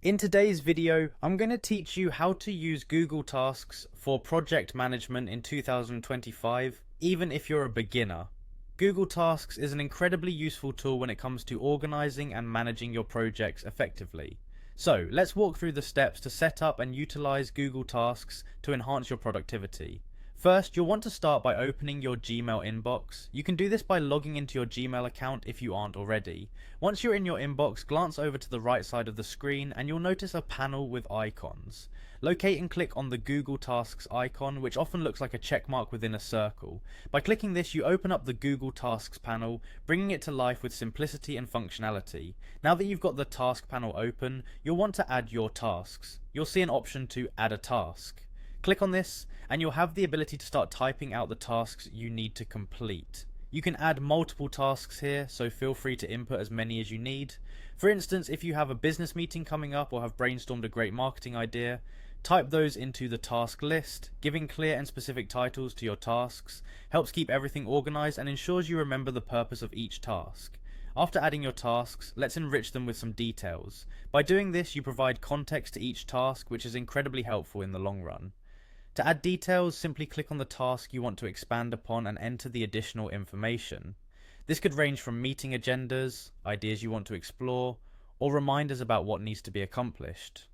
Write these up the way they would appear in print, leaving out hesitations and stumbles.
In today's video, I'm going to teach you how to use Google Tasks for project management in 2025, even if you're a beginner. Google Tasks is an incredibly useful tool when it comes to organizing and managing your projects effectively. So, let's walk through the steps to set up and utilize Google Tasks to enhance your productivity. First, you'll want to start by opening your Gmail inbox. You can do this by logging into your Gmail account if you aren't already. Once you're in your inbox, glance over to the right side of the screen and you'll notice a panel with icons. Locate and click on the Google Tasks icon, which often looks like a check mark within a circle. By clicking this, you open up the Google Tasks panel, bringing it to life with simplicity and functionality. Now that you've got the task panel open, you'll want to add your tasks. You'll see an option to add a task. Click on this and you'll have the ability to start typing out the tasks you need to complete. You can add multiple tasks here, so feel free to input as many as you need. For instance, if you have a business meeting coming up or have brainstormed a great marketing idea, type those into the task list. Giving clear and specific titles to your tasks helps keep everything organized and ensures you remember the purpose of each task. After adding your tasks, let's enrich them with some details. By doing this, you provide context to each task, which is incredibly helpful in the long run. To add details, simply click on the task you want to expand upon and enter the additional information. This could range from meeting agendas, ideas you want to explore, or reminders about what needs to be accomplished.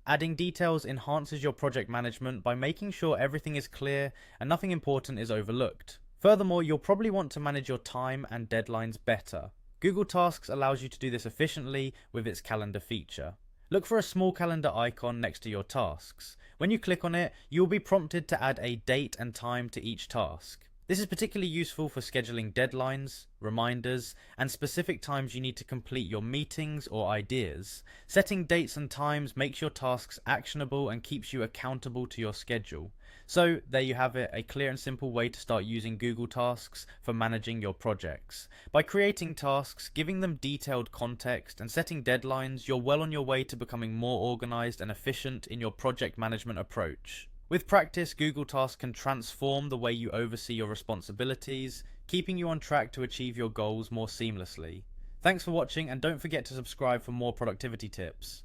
Adding details enhances your project management by making sure everything is clear and nothing important is overlooked. Furthermore, you'll probably want to manage your time and deadlines better. Google Tasks allows you to do this efficiently with its calendar feature. Look for a small calendar icon next to your tasks. When you click on it, you will be prompted to add a date and time to each task. This is particularly useful for scheduling deadlines, reminders, and specific times you need to complete your meetings or ideas. Setting dates and times makes your tasks actionable and keeps you accountable to your schedule. So there you have it, a clear and simple way to start using Google Tasks for managing your projects. By creating tasks, giving them detailed context, and setting deadlines, you're well on your way to becoming more organized and efficient in your project management approach. With practice, Google Tasks can transform the way you oversee your responsibilities, keeping you on track to achieve your goals more seamlessly. Thanks for watching, and don't forget to subscribe for more productivity tips.